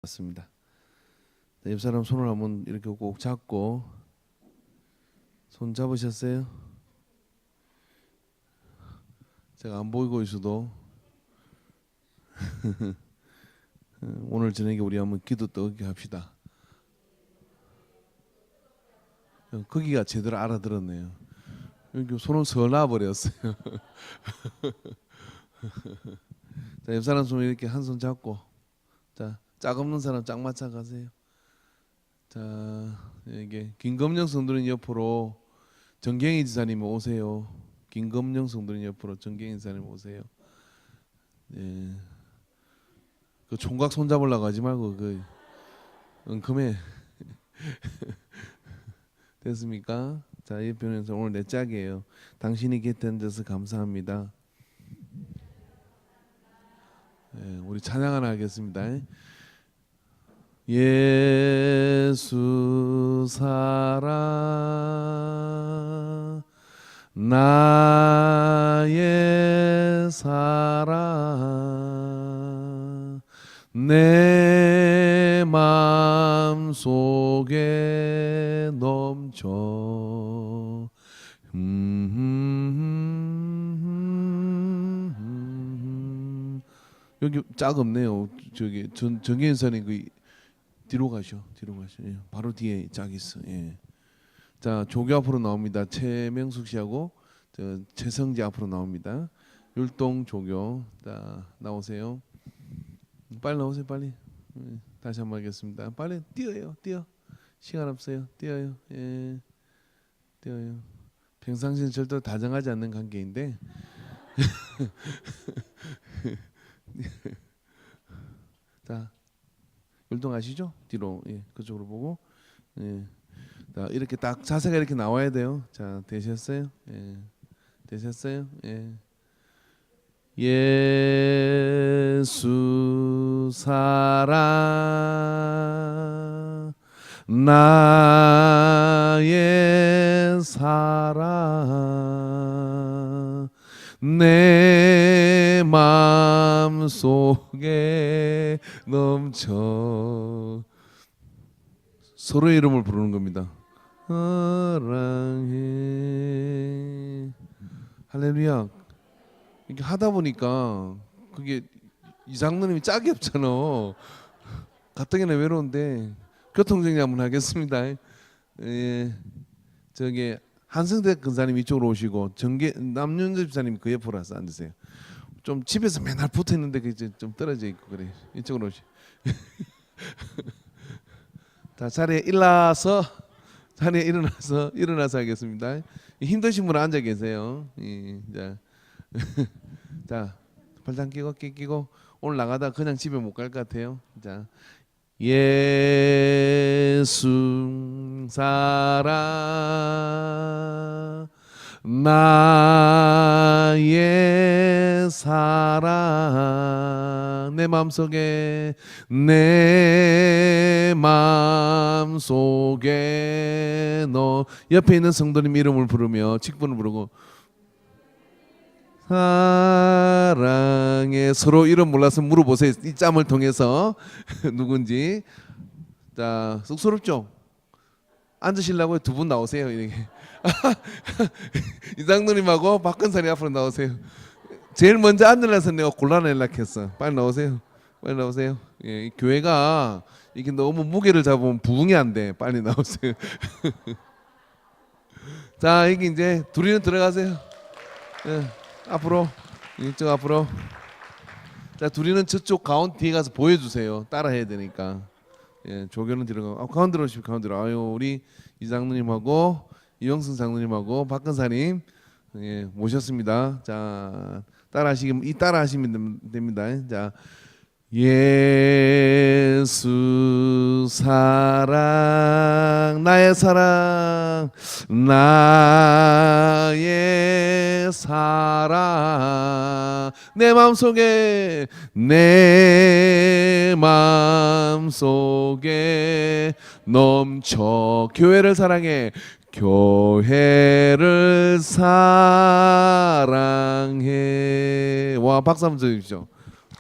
맞습니다. 옆 사람 손을 한번 이렇게 꼭 잡고, 손 잡으셨어요? 제가 안 보이고 있어도 오늘 저녁에 우리 한번 기도 뜨겁게 합시다. 거기가 제대로 알아들었네요. 여기 손을 서놔 버렸어요. 자, 옆 사람 손을 이렇게 한 손 잡고, 자, 짝 없는 사람 짝 맞춰 가세요. 자, 이게 김검영 성도님 옆으로 정경희 지사님 오세요. 김검영 성도님 옆으로 정경희 지사님 오세요. 예. 그 총각 손 잡으려고 하지 말고 그 엉큼해. 됐습니까? 자, 이 편에서 오늘 내 짝이에요. 당신이 곁에 앉아서 감사합니다. 예, 우리 찬양 하나 하겠습니다. 예수 사랑 나의 사랑 내 맘 속에 넘쳐 여기 짝 없네요. 저기 정혜인 선생님 그 뒤로 가셔. 예, 바로 뒤에 짝 있어. 예. 자, 조교 앞으로 나옵니다. 최명숙 씨하고 최성지 앞으로 나옵니다. 율동 조교. 자, 나오세요. 빨리 나오세요, 빨리. 예, 다시 한번 하겠습니다. 빨리 뛰어요, 뛰어. 시간 없어요. 뛰어요. 예, 뛰어요. 평상시엔 절대 다정하지 않는 관계인데. 자, 율동하시죠? 뒤로, 예, 그쪽으로 보고, 예. 자, 이렇게 딱 자세가 이렇게 나와야 돼요. 자, 되셨어요? 예, 되셨어요? 예. 예수 사랑 나의 사랑 내 맘 속에 넘쳐 서로의 이름을 부르는 겁니다. 사랑해 할렐루야. 이렇게 하다 보니까 그게 이장로님이 짝이 없잖아. 가뜩이나 외로운데 교통정리 한번 하겠습니다. 예, 저기 한승대 근사님 이쪽으로 오시고 남윤주 집사님 그 옆으로 와서 앉으세요. 좀 집에서 맨날 붙어 있는데 이제 좀 떨어져 있고 그래. 이쪽으로 오시. 자, 자리에 일어나서 하겠습니다. 힘드신 분은 앉아 계세요. 예, 자, 자, 팔짱 끼고 오늘 나가다 그냥 집에 못 갈 것 같아요. 자, 예수 사랑 나의 사랑 내 마음속에 너 옆에 있는 성도님 이름을 부르며 직분을 부르고 사랑해 서로 이름 몰라서 물어보세요. 이 짬을 통해서 누군지. 자, 쑥스럽죠? 앉으시려고 두 분 나오세요. 이렇게. 이장로님하고 박근사님 앞으로 나오세요. 제일 먼저 앉으려서 내가 곤란하려 했어. 빨리 나오세요. 빨리 나오세요. 예, 이 교회가 이게 너무 무게를 잡으면 부흥이 안 돼. 빨리 나오세요. 자, 이게 이제 둘이는 들어가세요. 예, 앞으로 이쪽 앞으로. 자, 둘이는 저쪽 가운데 뒤에 가서 보여주세요. 따라해야 되니까. 예, 조교는 들어가고 가운데로 오시면 가운데로. 아유, 우리 이장로님하고 이영승 장로님하고 박근사님 예, 모셨습니다. 자, 따라하시면 됩니다. 자, 예수 사랑 나의 사랑 나의 사랑 내 마음속에 넘쳐 교회를 사랑해 와, 박수 한번 쳐주십시오.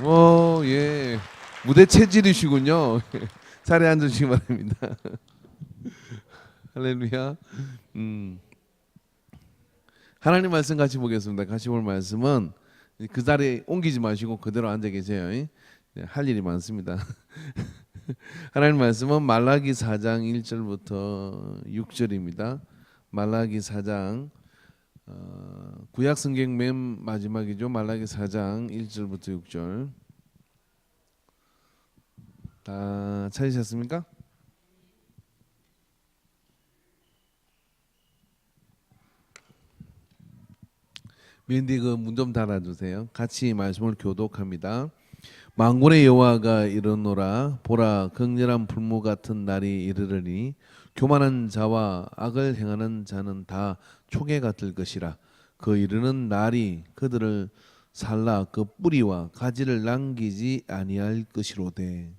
오, 예. 무대 체질이시군요. 자리에 앉으시기 바랍니다. 할렐루야. 하나님 말씀 같이 보겠습니다. 같이 볼 말씀은 그 자리에 옮기지 마시고 그대로 앉아 계세요. 할 일이 많습니다. 하나님 말씀은 말라기 4장 1절부터 6절입니다. 말라기 4장 구약 성경 맨 마지막이죠. 말라기 4장 1절부터 6절. 다 찾으셨습니까? 맨디 그 문 좀 닫아주세요. 같이 말씀을 교독합니다. 만군의 여호와가 이르노라 보라 극렬한 불모 같은 날이 이르르니 교만한 자와 악을 행하는 자는 다 초계 같을 것이라. 그 이르는 날이 그들을 살라 그 뿌리와 가지를 남기지 아니할 것이로되.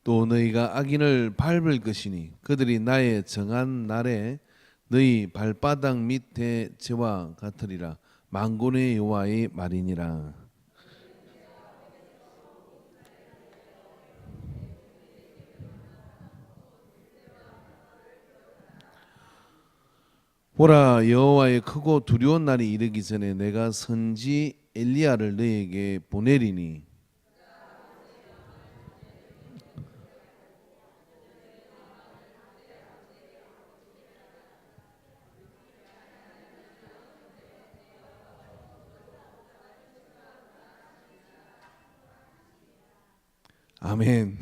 또 너희가 악인을 밟을 것이니 그들이 나의 정한 날에 너희 발바닥 밑에 재와 같으리라. 만군의 여호와의 말이니라. 보라 여호와의 크고 두려운 날이 이르기 전에 내가 선지 엘리야를 너희에게 보내리니 아멘.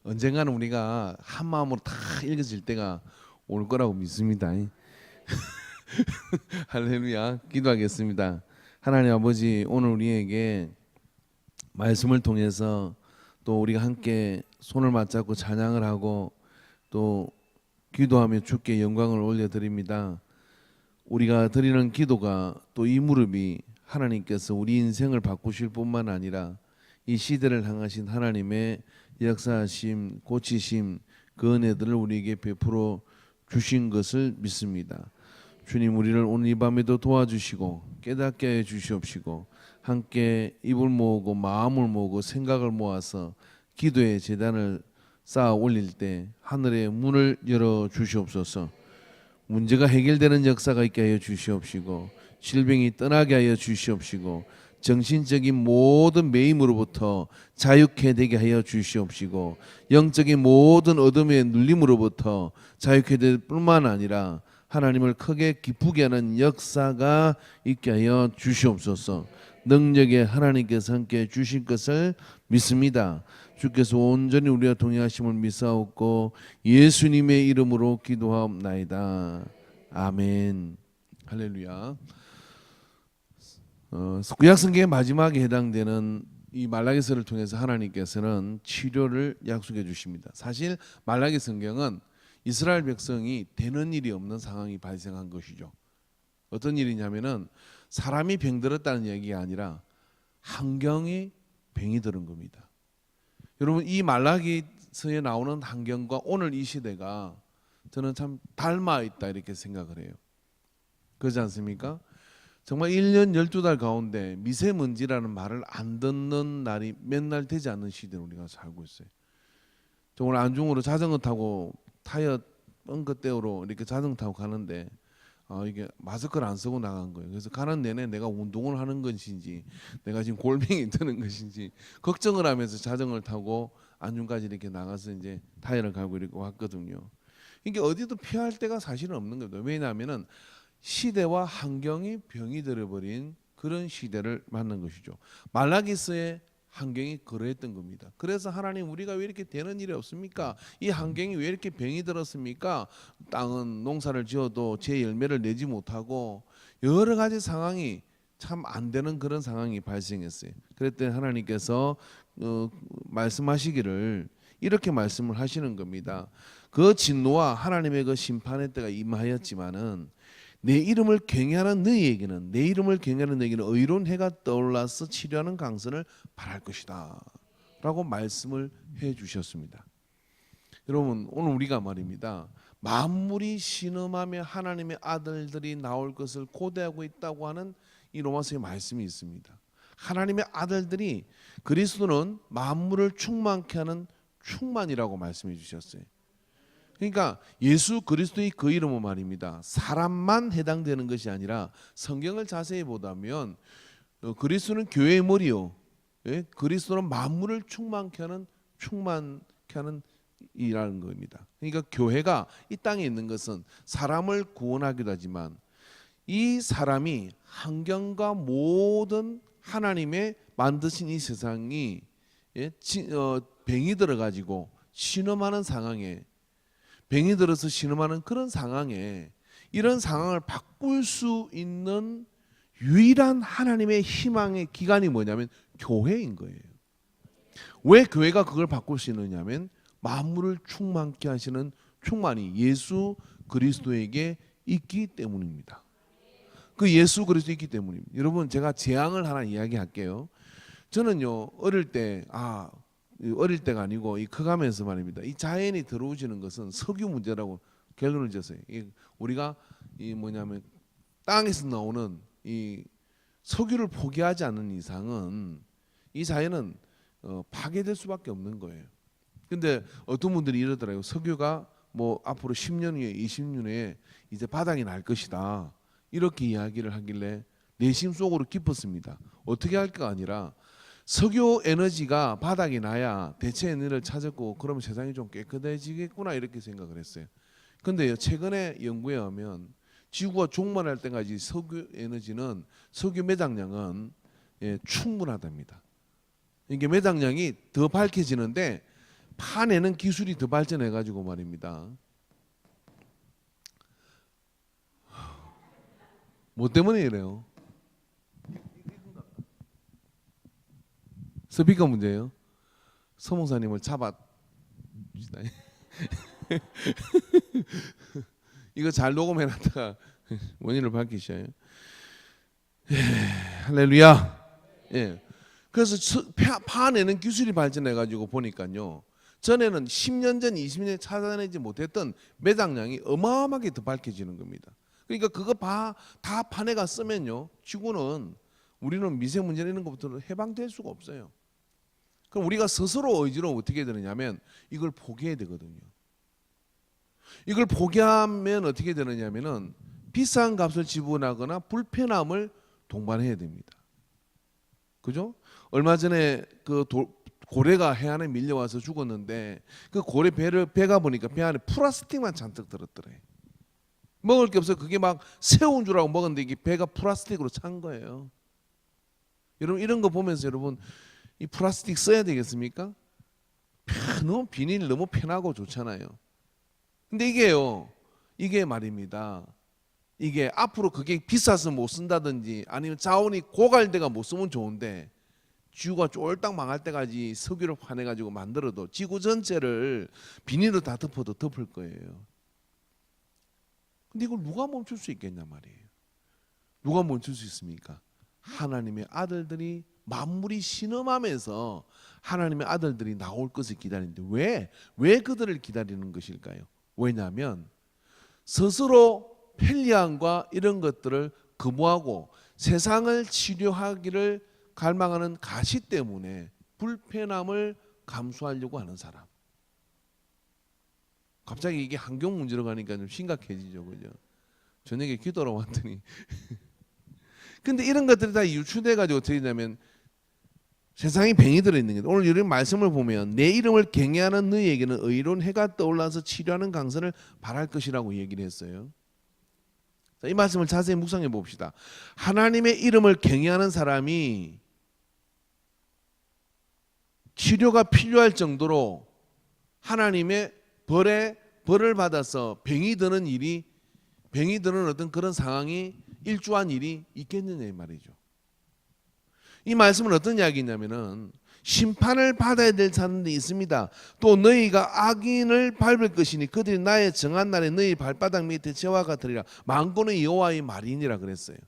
언젠가는 우리가 한 마음으로 다 읽어질 때가 올 거라고 믿습니다. 할렐루야. 기도하겠습니다. 하나님 아버지, 오늘 우리에게 말씀을 통해서 또 우리가 함께 손을 맞잡고 찬양을 하고 또 기도하며 주께 영광을 올려드립니다. 우리가 드리는 기도가 또 이 무릎이 하나님께서 우리 인생을 바꾸실 뿐만 아니라 이 시대를 향하신 하나님의 역사하심, 고치심, 그 은혜들을 우리에게 베풀어 주신 것을 믿습니다. 주님, 우리를 오늘 이 밤에도 도와주시고 깨닫게 해 주시옵시고 함께 입을 모으고 마음을 모으고 생각을 모아서 기도의 제단을 쌓아 올릴 때 하늘의 문을 열어 주시옵소서. 문제가 해결되는 역사가 있게 하여 주시옵시고 질병이 떠나게 하여 주시옵시고 정신적인 모든 매임으로부터 자유케 되게 하여 주시옵시고 영적인 모든 어둠의 눌림으로부터 자유케 될 뿐만 아니라 하나님을 크게 기쁘게 하는 역사가 있게 하여 주시옵소서. 능력의 하나님께서 함께 주실 것을 믿습니다. 주께서 온전히 우리와 동행하심을 믿사옵고 예수님의 이름으로 기도하옵나이다. 아멘. 할렐루야. 구약 성경의 마지막에 해당되는 이 말라기서를 통해서 하나님께서는 치료를 약속해 주십니다. 사실 말라기 성경은 이스라엘 백성이 되는 일이 없는 상황이 발생한 것이죠. 어떤 일이냐면은 사람이 병들었다는 얘기가 아니라 환경이 병이 들은 겁니다. 여러분, 이 말라기서에 나오는 환경과 오늘 이 시대가 저는 참 닮아 있다 이렇게 생각을 해요. 그렇지 않습니까? 정말 1년 12달 가운데 미세먼지라는 말을 안 듣는 날이 몇 날 되지 않는 시대를 우리가 살고 있어요. 정말 안중으로 자전거 타고 타이어 뻥긋 떼우러 이렇게 자전거 타고 가는데 이게 마스크를 안 쓰고 나간 거예요. 그래서 가는 내내 내가 운동을 하는 것인지 내가 지금 골병이 드는 것인지 걱정을 하면서 자전거를 타고 안중까지 이렇게 나가서 이제 타이어를 갈고 이렇게 왔거든요. 이게 어디도 피할 데가 사실은 없는 거죠. 왜냐하면은 시대와 환경이 병이 들어버린 그런 시대를 맞는 것이죠. 말라기서의 환경이 그러했던 겁니다. 그래서 하나님, 우리가 왜 이렇게 되는 일이 없습니까? 이 환경이 왜 이렇게 병이 들었습니까? 땅은 농사를 지어도 제 열매를 내지 못하고 여러 가지 상황이 참 안 되는 그런 상황이 발생했어요. 그랬더니 하나님께서 말씀하시기를 이렇게 말씀을 하시는 겁니다. 그 진노와 하나님의 그 심판의 때가 임하였지만은 내 이름을 경외하는 너희에게는 의로운 해가 떠올라서 치료하는 강선을 바랄 것이다 라고 말씀을 해 주셨습니다. 여러분 오늘 우리가 말입니다. 만물이 신음하며 하나님의 아들들이 나올 것을 고대하고 있다고 하는 이 로마서의 말씀이 있습니다. 하나님의 아들들이 그리스도는 만물을 충만케 하는 충만이라고 말씀해 주셨어요. 그러니까 예수 그리스도의 그 이름은 말입니다. 사람만 해당되는 것이 아니라 성경을 자세히 보다면 그리스도는 교회의 머리요. 예? 그리스도는 만물을 충만케 하는 이라는 겁니다. 그러니까 교회가 이 땅에 있는 것은 사람을 구원하기도 하지만 이 사람이 환경과 모든 하나님의 만드신 이 세상이 병이 들어가지고 신음하는 상황에 병이 들어서 신음하는 그런 상황에 이런 상황을 바꿀 수 있는 유일한 하나님의 희망의 기관이 뭐냐면 교회인 거예요. 왜 교회가 그걸 바꿀 수 있느냐면 만물을 충만케 하시는 충만이 예수 그리스도에게 있기 때문입니다. 그 예수 그리스도 있기 때문입니다. 여러분 제가 재앙을 하나 이야기할게요. 저는요 어릴 때가 아니고 이 커가면서 말입니다. 이 자연이 들어오시는 것은 석유 문제라고 결론을 지었어요. 우리가 이 뭐냐면 땅에서 나오는 이 석유를 포기하지 않는 이상은 이 자연은 파괴될 수밖에 없는 거예요. 근데 어떤 분들이 이러더라고요. 석유가 뭐 앞으로 10년 후에 20년 후에 이제 바닥이 날 것이다. 이렇게 이야기를 하길래 내심 속으로 기뻤습니다. 어떻게 할까 아니라 석유 에너지가 바닥이 나야 대체 에너지를 찾았고 그러면 세상이 좀 깨끗해지겠구나 이렇게 생각을 했어요. 근데 최근에 연구에 하면 지구가 종말할 때까지 석유 에너지는 석유 매장량은 충분하답니다. 이게 매장량이 더 밝혀지는데 파내는 기술이 더 발전해 가지고 말입니다. 뭐 때문에 이래요? 스피커 문제예요. 서목사님을 잡아 이거 잘 녹음해놨다가 원인을 밝히셔요. 할렐루야. 예. 그래서 파내는 기술이 발전해가지고 보니까요. 전에는 10년 전, 20년 찾아내지 못했던 매장량이 어마어마하게 더 밝혀지는 겁니다. 그러니까 그거 다 파내가 쓰면요. 지구는 우리는 미세먼지 이런 것부터는 해방될 수가 없어요. 그럼 우리가 스스로 의지로 어떻게 되느냐면 이걸 포기해야 되거든요. 이걸 포기하면 어떻게 되느냐면은 비싼 값을 지불하거나 불편함을 동반해야 됩니다. 그죠? 얼마 전에 그 고래가 해안에 밀려와서 죽었는데 그 고래 배가 보니까 배 안에 플라스틱만 잔뜩 들었더래. 먹을 게 없어. 그게 막 새우인 줄 알고 먹었는데 이게 배가 플라스틱으로 찬 거예요. 여러분 이런 거 보면서 여러분 이 플라스틱 써야 되겠습니까? 너무 비닐 너무 편하고 좋잖아요. 근데 이게 말입니다. 이게 앞으로 그게 비싸서 못 쓴다든지 아니면 자원이 고갈돼가 못 쓰면 좋은데 지구가 쫄딱 망할 때까지 석유를 파내가지고 만들어도 지구 전체를 비닐로 다 덮어도 덮을 거예요. 근데 이걸 누가 멈출 수 있겠냐 말이에요. 누가 멈출 수 있습니까? 하나님의 아들들이 만물이 신음하면서 하나님의 아들들이 나올 것을 기다리는데 왜 그들을 기다리는 것일까요? 왜냐하면 스스로 편리함과 이런 것들을 거부하고 세상을 치료하기를 갈망하는 가시 때문에 불편함을 감수하려고 하는 사람. 갑자기 이게 환경 문제로 가니까 좀 심각해지죠, 그죠? 저녁에 기도하러 왔더니 근데 이런 것들이 다 유추돼 가지고 어떻게 되냐면 세상에 병이 들어있는 거예요. 오늘 이런 말씀을 보면 내 이름을 경외하는 너희에게는 의로운 해가 떠올라서 치료하는 강선을 바랄 것이라고 얘기를 했어요. 자, 이 말씀을 자세히 묵상해 봅시다. 하나님의 이름을 경외하는 사람이 치료가 필요할 정도로 하나님의 벌을 받아서 병이 드는 어떤 그런 상황이 일조한 일이 있겠느냐 이 말이죠. 이 말씀은 어떤 이야기냐면은 심판을 받아야 될 사람들이 있습니다. 또 너희가 악인을 밟을 것이니 그들이 나의 정한 날에 너희 발바닥 밑에 재와 같으리라. 만군의 여호와의 말이니라 그랬어요.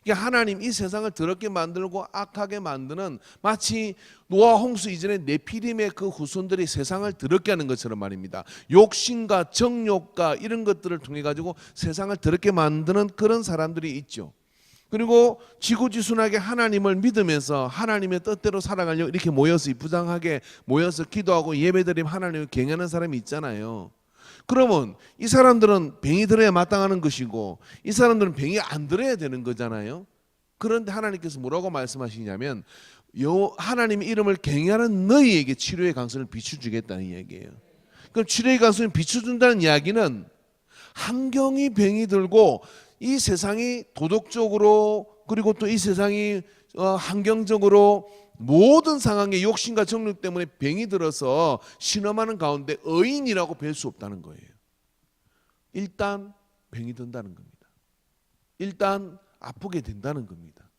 이게 하나님 이 세상을 더럽게 만들고 악하게 만드는, 마치 노아 홍수 이전에 네피림의 그 후손들이 세상을 더럽게 하는 것처럼 말입니다. 욕심과 정욕과 이런 것들을 통해 가지고 세상을 더럽게 만드는 그런 사람들이 있죠. 그리고 지고지순하게 하나님을 믿으면서 하나님의 뜻대로 살아가려고 이렇게 모여서 이쁘장하게 모여서 기도하고 예배드리면 하나님을 경외하는 사람이 있잖아요. 그러면 이 사람들은 병이 들어야 마땅하는 것이고 이 사람들은 병이 안 들어야 되는 거잖아요. 그런데 하나님께서 뭐라고 말씀하시냐면 하나님의 이름을 경외하는 너희에게 치료의 강선을 비춰주겠다는 이야기예요. 그럼 치료의 강선을 비춰준다는 이야기는 환경이 병이 들고 이 세상이 도덕적으로 그리고 또 이 세상이 환경적으로 모든 상황에 욕심과 정욕 때문에 병이 들어서 신음하는 가운데 의인이라고 뵐 수 없다는 거예요. 일단 병이 든다는 겁니다. 일단 아프게 된다는 겁니다.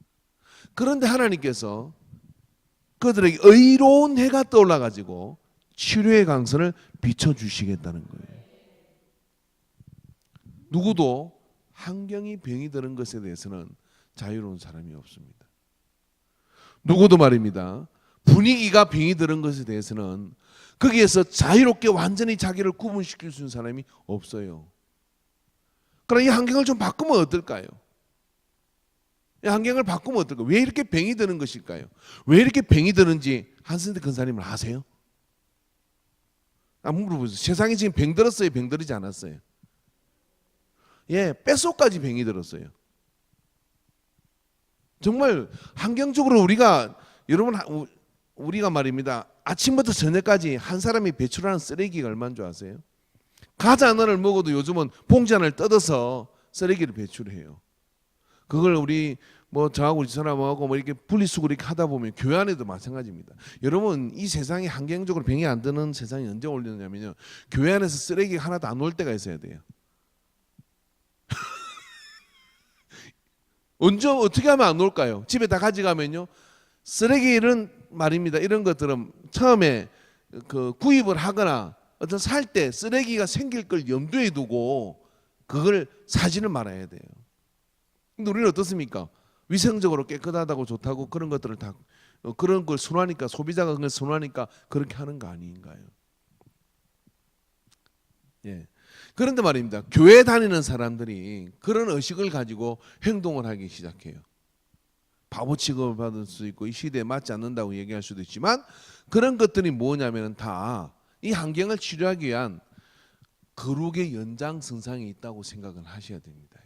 그런데 하나님께서 그들에게 의로운 해가 떠올라 가지고 치료의 강선을 비춰주시겠다는 거예요. 누구도 환경이 병이 드는 것에 대해서는 자유로운 사람이 없습니다. 누구도 말입니다. 분위기가 병이 드는 것에 대해서는 거기에서 자유롭게 완전히 자기를 구분시킬 수 있는 사람이 없어요. 그럼 이 환경을 좀 바꾸면 어떨까요? 이 환경을 바꾸면 어떨까요? 왜 이렇게 병이 드는 것일까요? 왜 이렇게 병이 드는지 한선대 근사님을 아세요? 한번 물어보세요. 세상에 지금 병 들었어요? 병 들지 않았어요? 예, 뼛속까지 병이 들었어요. 정말 환경적으로 우리가 말입니다. 아침부터 저녁까지 한 사람이 배출하는 쓰레기가 얼마인 줄 아세요? 과자 하나를 먹어도 요즘은 봉지 하나를 뜯어서 쓰레기를 배출해요. 그걸 우리 저하고 우리 사람하고 이렇게 분리수거 이렇게 하다 보면 교회 안에도 마찬가지입니다. 여러분 이 세상이 환경적으로 병이 안 드는 세상이 언제 올리느냐면요. 교회 안에서 쓰레기 하나도 안 올 때가 있어야 돼요. 언제 어떻게 하면 안 올까요? 집에 다 가져가면요. 쓰레기는 말입니다. 이런 것들은 처음에 구입을 하거나 어떤 살 때 쓰레기가 생길 걸 염두에 두고 그걸 사지는 말아야 돼요. 근데 우리는 어떻습니까? 위생적으로 깨끗하다고 좋다고 그런 것들을 다 그런 걸 선호하니까 소비자가 그걸 선호하니까 그렇게 하는 거 아닌가요? 예. 그런데 말입니다. 교회 다니는 사람들이 그런 의식을 가지고 행동을 하기 시작해요. 바보 취급을 받을 수 있고 이 시대에 맞지 않는다고 얘기할 수도 있지만 그런 것들이 뭐냐면 다 이 환경을 치료하기 위한 거룩의 연장선상에 있다고 생각을 하셔야 됩니다.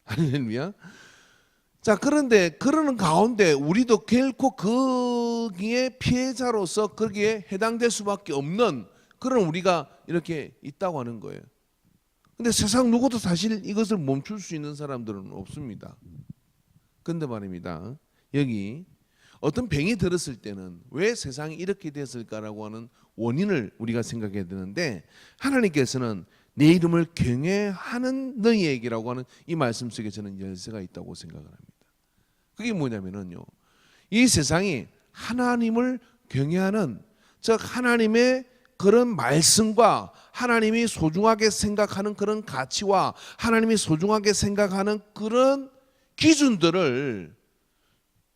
할렐루야. 자, 그런데 그러는 가운데 우리도 결코 거기에 피해자로서 거기에 해당될 수밖에 없는 그런 우리가 이렇게 있다고 하는 거예요. 근데 세상 누구도 사실 이것을 멈출 수 있는 사람들은 없습니다. 근데 말입니다. 여기 어떤 병이 들었을 때는 왜 세상이 이렇게 됐을까라고 하는 원인을 우리가 생각해야 되는데 하나님께서는 내 이름을 경외하는 너희에게라고 하는 이 말씀 속에 저는 열쇠가 있다고 생각을 합니다. 그게 뭐냐면요. 이 세상이 하나님을 경외하는 즉 하나님의 그런 말씀과 하나님이 소중하게 생각하는 그런 가치와 하나님이 소중하게 생각하는 그런 기준들을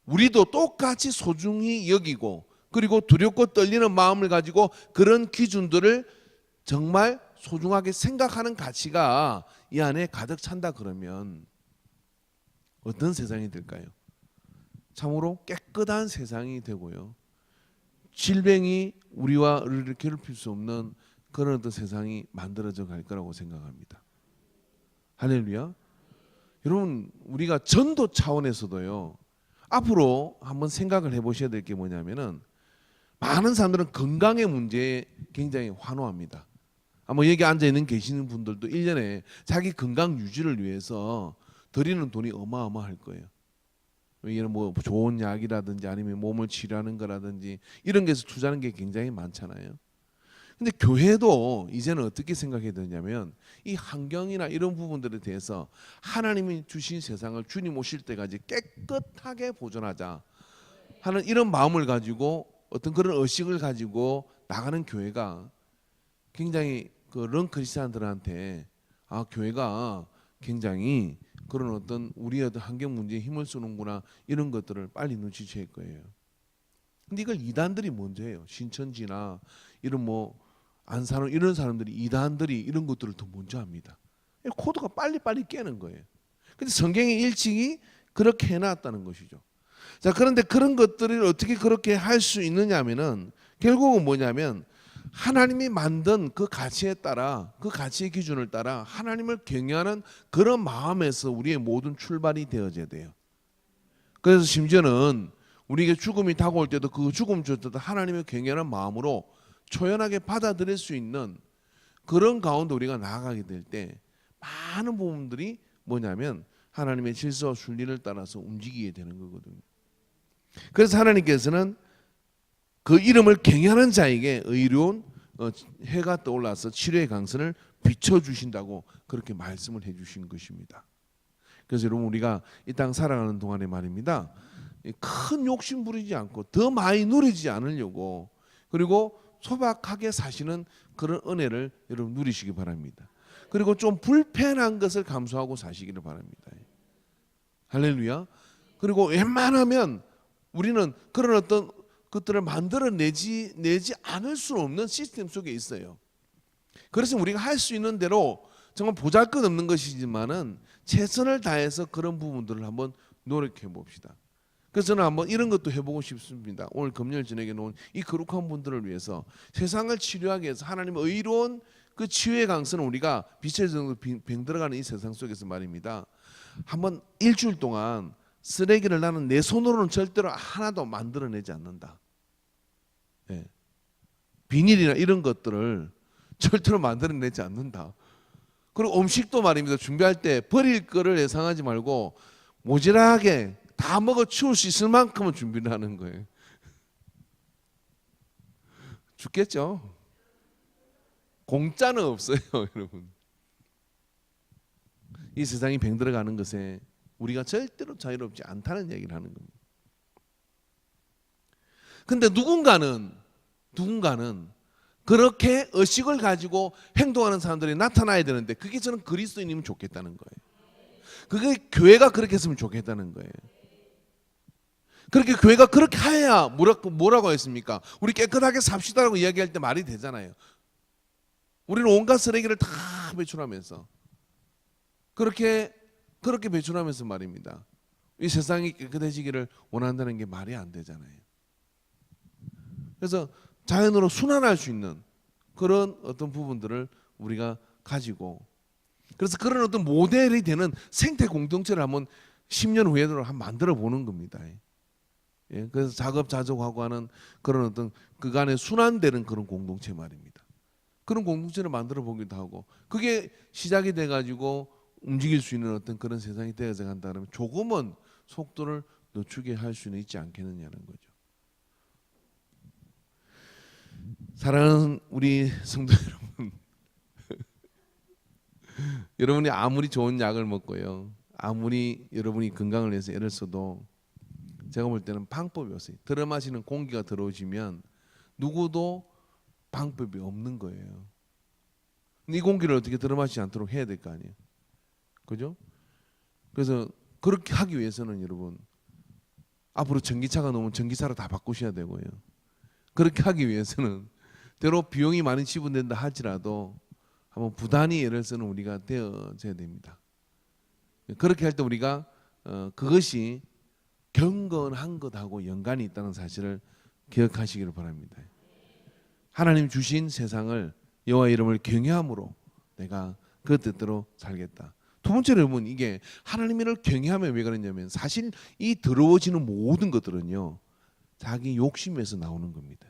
우리도 똑같이 소중히 여기고 그리고 두렵고 떨리는 마음을 가지고 그런 기준들을 정말 소중하게 생각하는 가치가 이 안에 가득 찬다 그러면 어떤 세상이 될까요? 참으로 깨끗한 세상이 되고요. 질병이 우리를 괴롭힐 수 없는 그런 어떤 세상이 만들어져 갈 거라고 생각합니다. 할렐루야. 여러분 우리가 전도 차원에서도요. 앞으로 한번 생각을 해보셔야 될 게 뭐냐면은 많은 사람들은 건강의 문제에 굉장히 환호합니다. 아마 여기 앉아있는 계시는 분들도 1년에 자기 건강 유지를 위해서 드리는 돈이 어마어마할 거예요. 이런 좋은 약이라든지 아니면 몸을 치료하는 거라든지 이런 게서 투자하는 게 굉장히 많잖아요. 근데 교회도 이제는 어떻게 생각해야 되냐면 이 환경이나 이런 부분들에 대해서 하나님이 주신 세상을 주님 오실 때까지 깨끗하게 보존하자 하는 이런 마음을 가지고 어떤 그런 의식을 가지고 나가는 교회가 굉장히 그 런크리스찬들한테 교회가 굉장히 그런 어떤 우리의 어떤 환경 문제에 힘을 쓰는구나 이런 것들을 빨리 눈치챌 거예요. 근데 이걸 이단들이 먼저 해요. 신천지나 이런 뭐 안산원 이런 사람들이 이단들이 이런 것들을 더 먼저 합니다. 코드가 빨리빨리 깨는 거예요. 근데 성경의 일찍이 그렇게 해놨다는 것이죠. 자, 그런데 그런 것들을 어떻게 그렇게 할 수 있느냐면은 결국은 뭐냐면 하나님이 만든 그 가치에 따라 그 가치의 기준을 따라 하나님을 경외하는 그런 마음에서 우리의 모든 출발이 되어져야 돼요. 그래서 심지어는 우리에게 죽음이 다가올 때도 그 죽음 조차도 하나님을 경외하는 마음으로 초연하게 받아들일 수 있는 그런 가운데 우리가 나아가게 될 때 많은 부분들이 뭐냐면 하나님의 질서와 순리를 따라서 움직이게 되는 거거든요. 그래서 하나님께서는 그 이름을 경외하는 자에게 의로운 해가 떠올라서 치료의 강선을 비춰주신다고 그렇게 말씀을 해주신 것입니다. 그래서 여러분 우리가 이 땅 살아가는 동안에 말입니다. 큰 욕심 부리지 않고 더 많이 누리지 않으려고 그리고 소박하게 사시는 그런 은혜를 여러분 누리시기 바랍니다. 그리고 좀 불편한 것을 감수하고 사시기를 바랍니다. 할렐루야. 그리고 웬만하면 우리는 그런 어떤 것들을 만들어내지 않을 수 없는 시스템 속에 있어요. 그래서 우리가 할 수 있는 대로 정말 보잘것없는 것이지만은 최선을 다해서 그런 부분들을 한번 노력해 봅시다. 그래서 저는 한번 이런 것도 해보고 싶습니다. 오늘 금요일 저녁에 놓은 이 거룩한 분들을 위해서 세상을 치료하기 위해서 하나님의 의로운 그 치유의 강선은 우리가 빛의 정도 병들어가는 이 세상 속에서 말입니다. 한번 일주일 동안 쓰레기를 나는 내 손으로는 절대로 하나도 만들어내지 않는다. 예. 비닐이나 이런 것들을 절대로 만들어내지 않는다. 그리고 음식도 말입니다. 준비할 때 버릴 거를 예상하지 말고 모자라게 다 먹어 치울 수 있을 만큼은 준비를 하는 거예요. 죽겠죠. 공짜는 없어요, 여러분. 이 세상이 병들어가는 것에 우리가 절대로 자유롭지 않다는 얘기를 하는 겁니다. 근데 누군가는 그렇게 의식을 가지고 행동하는 사람들이 나타나야 되는데 그게 저는 그리스도인이면 좋겠다는 거예요. 그게 교회가 그렇게 했으면 좋겠다는 거예요. 그렇게 교회가 그렇게 해야 뭐라고 했습니까? 우리 깨끗하게 삽시다라고 이야기할 때 말이 되잖아요. 우리는 온갖 쓰레기를 다 배출하면서 그렇게 배출하면서 말입니다. 이 세상이 깨끗해지기를 원한다는 게 말이 안 되잖아요. 그래서 자연으로 순환할 수 있는 그런 어떤 부분들을 우리가 가지고 그래서 그런 어떤 모델이 되는 생태 공동체를 한번 10년 후에도 한번 만들어 보는 겁니다. 예, 그래서 자급자족하고 하는 그런 어떤 그간에 순환되는 그런 공동체 말입니다. 그런 공동체를 만들어 보기도 하고 그게 시작이 돼가지고 움직일 수 있는 어떤 그런 세상이 되어서 간다면 조금은 속도를 늦추게 할 수는 있지 않겠느냐는 거죠. 사랑하는 우리 성도 여러분, 여러분이 아무리 좋은 약을 먹고요, 아무리 여러분이 건강을 위해서 애를 써도 제가 볼 때는 방법이 없어요. 들어마시는 공기가 들어오시면 누구도 방법이 없는 거예요. 근데 이 공기를 어떻게 들어마시지 않도록 해야 될 거 아니에요. 그죠? 그래서 그렇게 하기 위해서는 여러분 앞으로 전기차가 나오면 전기차로 다 바꾸셔야 되고요. 그렇게 하기 위해서는 때로 비용이 많이 지불된다 할지라도 한번 부단히 애를 쓰는 우리가 되어져야 됩니다. 그렇게 할 때 우리가 그것이 경건한 것하고 연관이 있다는 사실을 기억하시기를 바랍니다. 하나님 주신 세상을 여호와 이름을 경외함으로 내가 그 뜻대로 살겠다. 두 번째로 여러분 이게 하나님을 경외하면 왜 그러냐면 사실 이 더러워지는 모든 것들은요 자기 욕심에서 나오는 겁니다.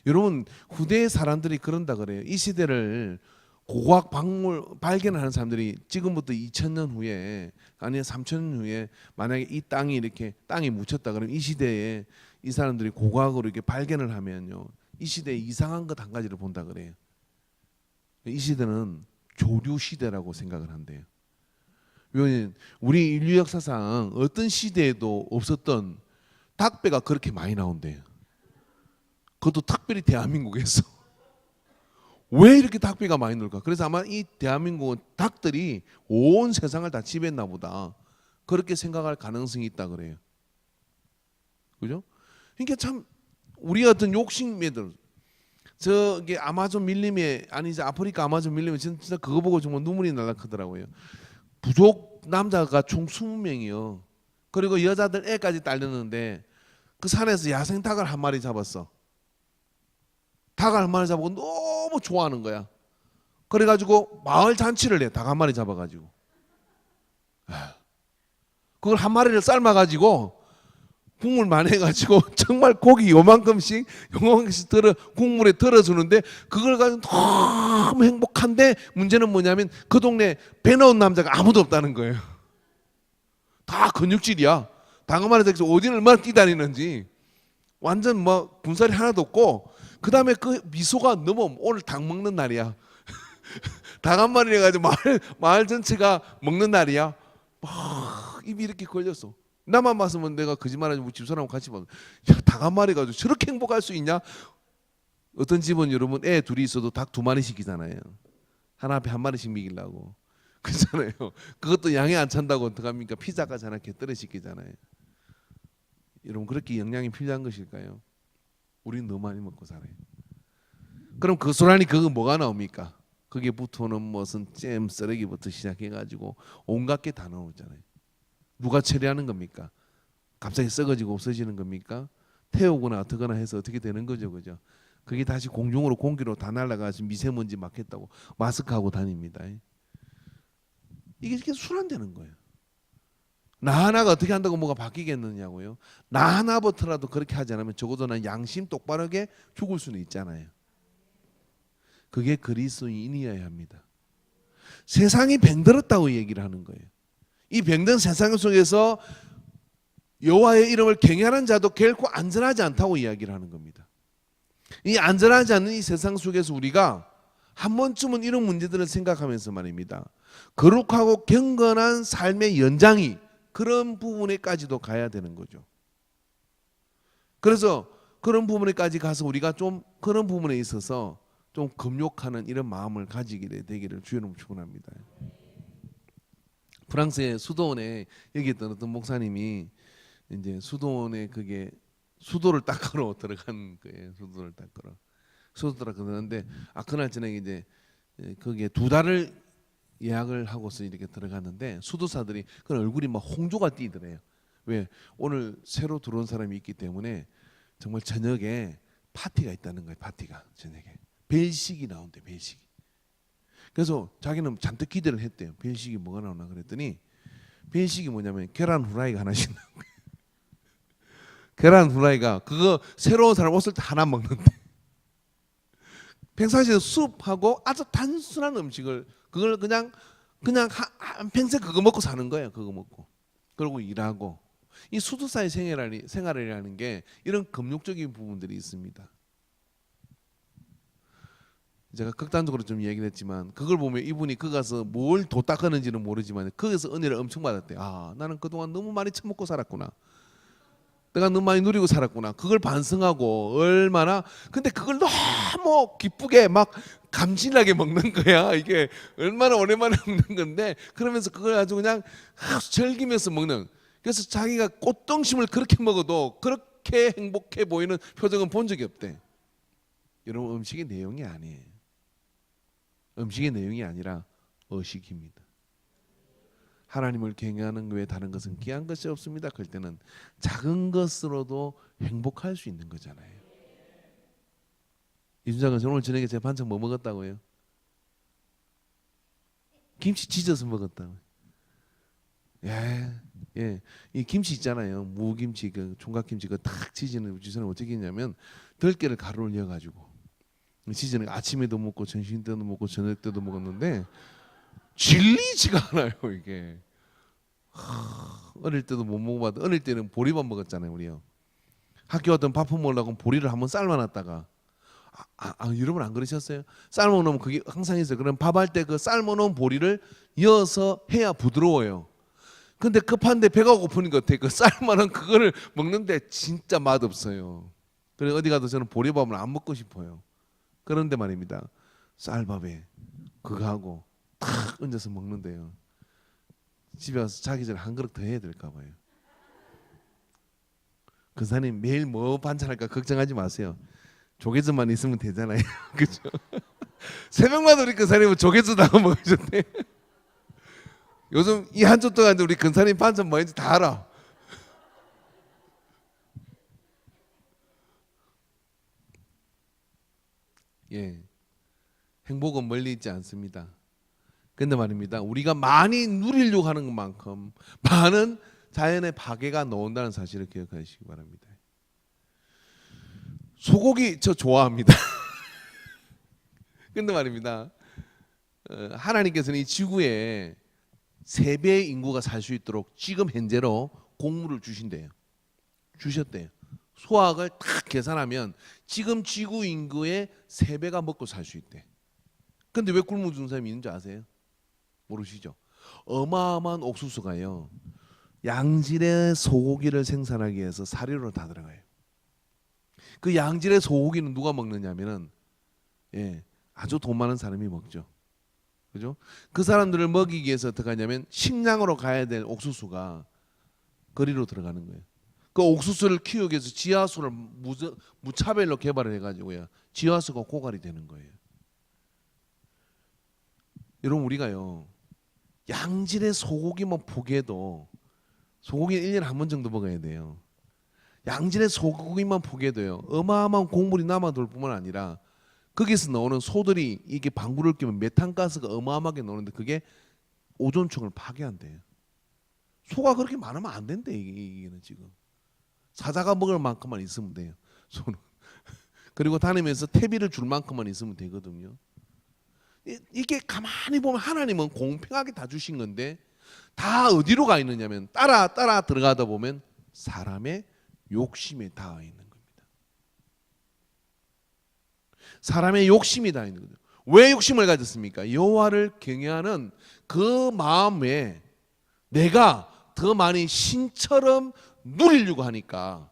여러분 후대의 사람들이 그런다 그래요. 이 시대를 고고학 박물 발견하는 사람들이 지금부터 2000년 후에 아니면 3000년 후에 만약에 이 땅이 이렇게 땅에 묻혔다 그러면 이 시대에 이 사람들이 고고학으로 이렇게 발견을 하면요 이 시대에 이상한 것 한 가지를 본다 그래요. 이 시대는 조류 시대라고 생각을 한대요. 왜냐하면 우리 인류 역사상 어떤 시대에도 없었던 닭배가 그렇게 많이 나온대요. 그것도 특별히 대한민국에서 왜 이렇게 닭비가 많이 놀까? 그래서 아마 이 대한민국은 닭들이 온 세상을 다 지배했나 보다. 그렇게 생각할 가능성이 있다 그래요. 그죠? 그러니까 참 우리 같은 욕심애들 저기 아마존 밀림에 아니 이제 아프리카 아마존 밀림에 진짜 그거 보고 정말 눈물이 날라크더라고요. 부족 남자가 총 20명이요. 그리고 여자들 애까지 딸렸는데 그 산에서 야생 닭을 한 마리 잡았어. 닭을 한 마리 잡고 너무 좋아하는 거야. 그래가지고 마을 잔치를 해. 닭 한 마리 잡아가지고. 그걸 한 마리를 삶아가지고 국물 많이 해가지고 정말 고기 요만큼씩 국물에 덜어주는데 그걸 가지고 너무 행복한데 문제는 뭐냐면 그 동네 배 넣은 남자가 아무도 없다는 거예요. 다 근육질이야. 닭 한 마리 잡아서 어디를 얼마나 뛰다니는지 완전 뭐 군살이 하나도 없고 그 다음에 그 미소가 너무 오늘 닭 먹는 날이야. 닭 한 마리 해가지고 마을 전체가 먹는 날이야. 막 입이 이렇게 걸렸어. 나만 봤으면 내가 거짓말하지 뭐 집사람하고 같이 봐도 닭 한 마리 가지고 저렇게 행복할 수 있냐? 어떤 집은 여러분 애 둘이 있어도 닭 2마리 시키잖아요. 하나 앞에 한 마리씩 먹이려고. 그렇잖아요. 그것도 양이 안 찬다고 어떡합니까? 피자까지 하나 곁들여 시키잖아요. 여러분 그렇게 영양이 필요한 것일까요? 우리는 너무 많이 먹고 살아요. 그럼 그 소란이 그거 뭐가 나옵니까? 거기에 붙어오는 무슨 잼 쓰레기부터 시작해가지고 온갖 게 다 나오잖아요. 누가 처리하는 겁니까? 갑자기 썩어지고 없어지는 겁니까? 태우거나 어떻거나 해서 어떻게 되는 거죠, 그죠? 그게 다시 공중으로 공기로 다 날아가서 미세먼지 막혔다고 마스크하고 다닙니다. 이게 이렇게 순환되는 거예요. 나 하나가 어떻게 한다고 뭐가 바뀌겠느냐고요. 나 하나부터라도 그렇게 하지 않으면 적어도 난 양심 똑바르게 죽을 수는 있잖아요. 그게 그리스도인이어야 합니다. 세상이 병들었다고 얘기를 하는 거예요. 이 병든 세상 속에서 여호와의 이름을 경외하는 자도 결코 안전하지 않다고 이야기를 하는 겁니다. 이 안전하지 않는 이 세상 속에서 우리가 한 번쯤은 이런 문제들을 생각하면서 말입니다. 거룩하고 경건한 삶의 연장이 그런 부분에까지도 가야 되는 거죠. 그래서 그런 부분에까지 가서 우리가 좀 그런 부분에 있어서 좀 금욕하는 이런 마음을 가지게 되기를 주여로 축원합니다. 프랑스의 수도원에 여기 있던 어떤 목사님이 이제 수도원에 그게 수도를 닦으러 들어간 거예요. 수도를 닦으러. 수도를 들어갔는데 그날 저녁에 이제 거기에 2달을 예약을 하고서 이렇게 들어갔는데 수도사들이 그 얼굴이 막 홍조가 띄더래요. 왜? 오늘 새로 들어온 사람이 있기 때문에 정말 저녁에 파티가 있다는 거예요. 파티가 저녁에 벨식이 나온대. 벨식이. 그래서 자기는 잔뜩 기대를 했대요. 벨식이 뭐가 나오나 그랬더니 벨식이 뭐냐면 계란 후라이가 하나씩 나온 거예요. 계란 후라이가 그거 새로운 사람 왔을 때 하나 먹는데 평상시에 숲하고 아주 단순한 음식을 그걸 그냥 평생 그거 먹고 사는 거예요. 그거 먹고 그리고 일하고 이 수도사의 생활이라는 게 이런 금욕적인 부분들이 있습니다. 제가 극단적으로 좀 얘기를 했지만 그걸 보면 이분이 그 가서 뭘 도 닦았는지는 모르지만 거기서 은혜를 엄청 받았대요. 나는 그동안 너무 많이 처먹고 살았구나. 내가 너무 많이 누리고 살았구나. 그걸 반성하고 얼마나 근데 그걸 너무 기쁘게 막 감질나게 먹는 거야. 이게 얼마나 오랜만에 먹는 건데 그러면서 그걸 아주 그냥 즐기면서 먹는. 그래서 자기가 꽃등심을 그렇게 먹어도 그렇게 행복해 보이는 표정은 본 적이 없대. 여러분 음식의 내용이 아니에요. 음식의 내용이 아니라 의식입니다. 하나님을 경외하는 것 외에 다른 것은 귀한 것이 없습니다. 그럴 때는 작은 것으로도 행복할 수 있는 거잖아요. 이준장은 오늘 저녁에 제 반찬 뭐 먹었다고요? 김치 지져서 먹었다고요. 예, 이 김치 있잖아요. 무김치, 그 총각김치 그 탁 지지는 주사는 어떻게 했냐면 들깨를 가루를 넣어가지고 지지는 아침에도 먹고 점심 때도 먹고 저녁 때도 먹었는데. 질리지가 않아요 이게. 어릴 때도 못 먹어봤는데 어릴 때는 보리밥 먹었잖아요 우리요. 학교 왔던 밥 먹으려고 보리를 한번 삶아놨다가 여러분 안 그러셨어요? 삶아놓으면 그게 항상 있어요. 그럼 밥할 때 그 삶아놓은 보리를 이어서 해야 부드러워요. 근데 급한데 배가 고프는 것 같아요. 그 삶아놓은 그거를 먹는데 진짜 맛없어요. 그래서 어디 가도 저는 보리밥을 안 먹고 싶어요. 그런데 말입니다. 쌀밥에 그거 하고 탁 얹어서 먹는데요. 집에 와서 자기 전에 한 그릇 더 해야 될까 봐요. 근사님 매일 뭐 반찬할까 걱정하지 마세요. 조개젓만 있으면 되잖아요. 그죠? 새벽마다 우리 근사님은 조개젓 다 먹으셨대. 요즘 이 한 주 동안 우리 근사님 반찬 뭐인지 다 알아. 예, 행복은 멀리 있지 않습니다. 근데 말입니다. 우리가 많이 누리려고 하는 것만큼 많은 자연의 파괴가 나온다는 사실을 기억하시기 바랍니다. 소고기 저 좋아합니다. 근데 말입니다. 하나님께서는 이 지구에 3배의 인구가 살 수 있도록 지금 현재로 곡물을 주신대요. 주셨대요. 수학을 딱 계산하면 지금 지구 인구의 3배가 먹고 살 수 있대. 근데 왜 굶어 죽는 사람이 있는지 아세요? 모르시죠? 어마어마한 옥수수가요. 양질의 소고기를 생산하기 위해서 사료로 다 들어가요. 그 양질의 소고기는 누가 먹느냐면은 아주 돈 많은 사람이 먹죠. 그죠? 그 사람들을 먹이기 위해서 어떻게 하냐면 식량으로 가야 될 옥수수가 거리로 들어가는 거예요. 그 옥수수를 키우기 위해서 지하수를 무차별로 개발을 해가지고요. 지하수가 고갈이 되는 거예요. 여러분 우리가요. 양질의 소고기만 포기해도 소고기는 1년에 한 번 정도 먹어야 돼요. 양질의 소고기만 포기해도요. 어마어마한 곡물이 남아돌 뿐만 아니라 거기서 나오는 소들이 이게 방구를 끼면 메탄가스가 어마어마하게 나오는데 그게 오존층을 파괴한대요. 소가 그렇게 많으면 안 된대 이게는 지금. 사자가 먹을 만큼만 있으면 돼요. 소는. 그리고 다니면서 퇴비를 줄 만큼만 있으면 되거든요. 이게 가만히 보면 하나님은 공평하게 다 주신 건데 다 어디로 가 있느냐면 따라 들어가다 보면 사람의 욕심에 닿아 있는 겁니다. 사람의 욕심이 닿아 있는 거죠. 왜 욕심을 가졌습니까? 여호와를 경외하는 그 마음에 내가 더 많이 신처럼 누리려고 하니까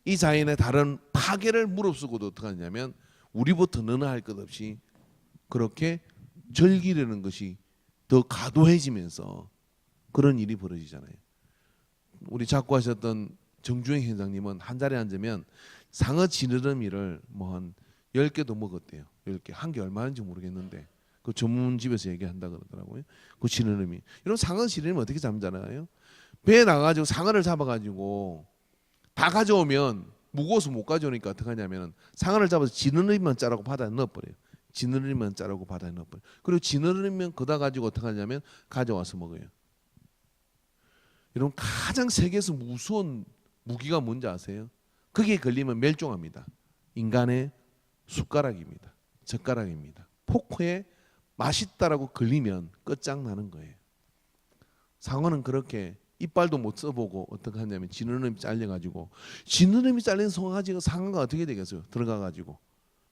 이 자연의 다른 파괴를 무릅쓰고도 어떻게 하냐면 우리부터 너나 할 것 없이 그렇게 즐기려는 것이 더 과도해지면서 그런 일이 벌어지잖아요. 우리 작고하셨던 정주행 회장님은 한 자리에 앉으면 상어 지느러미를 뭐 한 10개도 먹었대요. 10개. 한 개 얼마인지 모르겠는데 그 전문집에서 얘기한다 그러더라고요. 그 지느러미. 이런 상어 지느러미 어떻게 잡잖아요. 배에 나가지고 상어를 잡아가지고 다 가져오면 무거워서 못 가져오니까 어떻게 하냐면 상어를 잡아서 지느러미만 자르고 바다에 넣어버려요. 지느러미만 자르고 바다에 넣어버려요. 그리고 지느러미만 걷어 가지고 어떻게 하냐면 가져와서 먹어요. 여러분 가장 세계에서 무서운 무기가 뭔지 아세요? 거기에 걸리면 멸종합니다. 인간의 숟가락입니다. 젓가락입니다. 포크에 맛있다라고 걸리면 끝장나는 거예요. 상어는 그렇게 이빨도 못 써보고 어떻게 하냐면 지느러미 잘려가지고 지느러미 잘린 송아지가 상어가 어떻게 되겠어요? 들어가가지고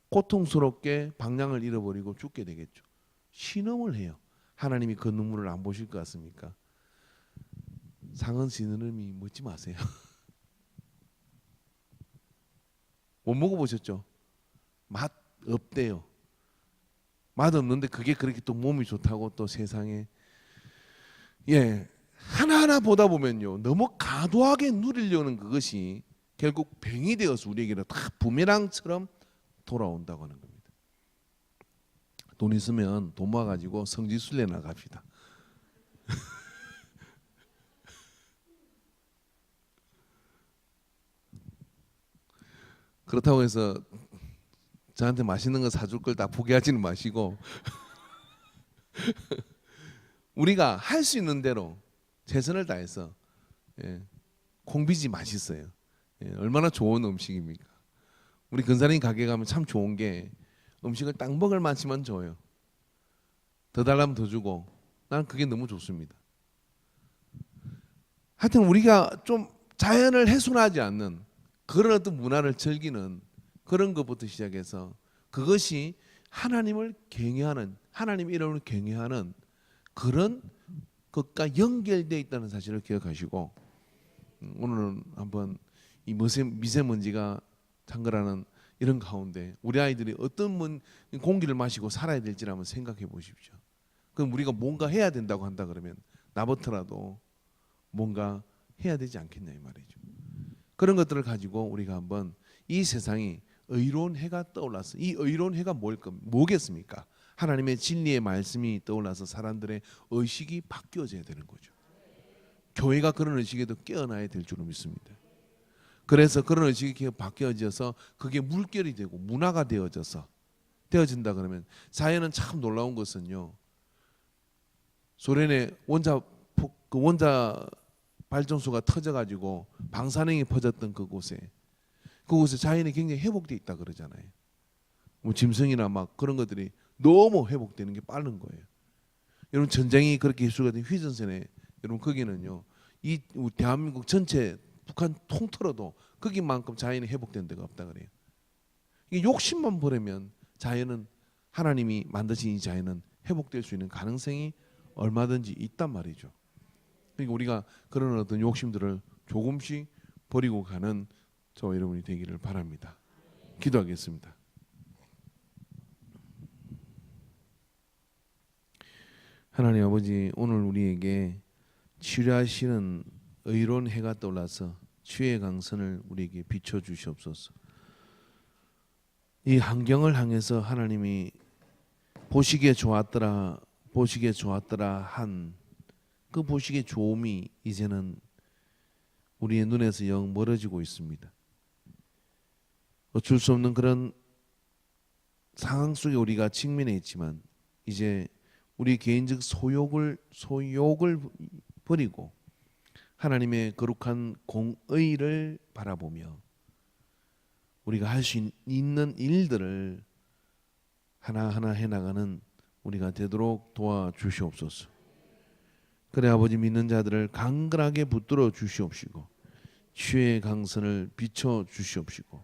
고통스럽게 방향을 잃어버리고 죽게 되겠죠. 신음을 해요. 하나님이 그 눈물을 안 보실 것 같습니까? 상어 지느러미 먹지 마세요. 못 먹어보셨죠? 맛 없대요. 맛 없는데 그게 그렇게 또 몸이 좋다고 또 세상에 하나하나 보다 보면요 너무 과도하게 누리려는 그것이 결국 병이 되어서 우리에게는 다 부메랑처럼 돌아온다고 하는 겁니다. 돈 있으면 돈 모아가지고 성지순례 나갑시다. 그렇다고 해서 저한테 맛있는 거 사줄 걸 다 포기하지는 마시고 우리가 할 수 있는 대로 최선을 다해서 콩비지 맛있어요. 얼마나 좋은 음식입니까? 우리 근사님 가게 가면 참 좋은 게 음식을 딱 먹을 만치만 줘요. 더 달라면 더 주고 난 그게 너무 좋습니다. 하여튼 우리가 좀 자연을 훼손하지 않는 그런 어떤 문화를 즐기는 그런 것부터 시작해서 그것이 하나님을 경외하는 하나님 이름을 경외하는 그런 것과 연결되어 있다는 사실을 기억하시고 오늘은 한번 이 미세먼지가 창궐하는 이런 가운데 우리 아이들이 어떤 공기를 마시고 살아야 될지를 한번 생각해 보십시오. 그럼 우리가 뭔가 해야 된다고 한다 그러면 나부터라도 뭔가 해야 되지 않겠냐 이 말이죠. 그런 것들을 가지고 우리가 한번 이 세상이 의로운 해가 떠올랐어. 이 의로운 해가 뭐겠습니까? 하나님의 진리의 말씀이 떠올라서 사람들의 의식이 바뀌어져야 되는 거죠. 교회가 그런 의식에도 깨어나야 될 줄로 믿습니다. 그래서 그런 의식이 바뀌어져서 그게 물결이 되고 문화가 되어진다 그러면 자연은 참 놀라운 것은요. 소련의 원자 발전소가 터져가지고 방사능이 퍼졌던 그곳에 자연이 굉장히 회복돼 있다 그러잖아요. 뭐 짐승이나 막 그런 것들이 너무 회복되는 게 빠른 거예요. 여러분 전쟁이 그렇게 이슈가 된 휘전선에 여러분 거기는요 이 대한민국 전체 북한 통틀어도 거기만큼 자연이 회복된 데가 없다 그래요. 이게 욕심만 버리면 자연은 하나님이 만드신 이 자연은 회복될 수 있는 가능성이 얼마든지 있단 말이죠. 그러니까 우리가 그런 어떤 욕심들을 조금씩 버리고 가는 저와 여러분이 되기를 바랍니다. 기도하겠습니다. 하나님 아버지, 오늘 우리에게 치료하시는 의로운 해가 떠올라서 치유의 강선을 우리에게 비춰 주시옵소서. 이 환경을 향해서 하나님이 보시기에 좋았더라 한 그 보시기에 좋음이 이제는 우리의 눈에서 영 멀어지고 있습니다. 어쩔 수 없는 그런 상황 속에 우리가 직면해 있지만 이제 우리 개인적 소욕을 버리고 하나님의 거룩한 공의를 바라보며 우리가 할 수 있는 일들을 하나하나 해나가는 우리가 되도록 도와주시옵소서. 그래 아버지, 믿는 자들을 강건하게 붙들어 주시옵시고 치유의 강선을 비춰 주시옵시고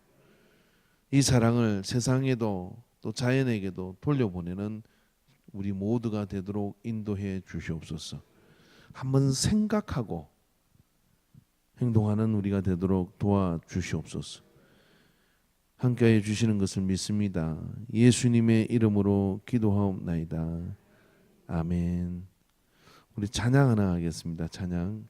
이 사랑을 세상에도 또 자연에게도 돌려보내는 우리 모두가 되도록 인도해 주시옵소서. 한번 생각하고 행동하는 우리가 되도록 도와주시옵소서. 함께해 주시는 것을 믿습니다. 예수님의 이름으로 기도하옵나이다. 아멘. 우리 찬양 하나 하겠습니다. 찬양.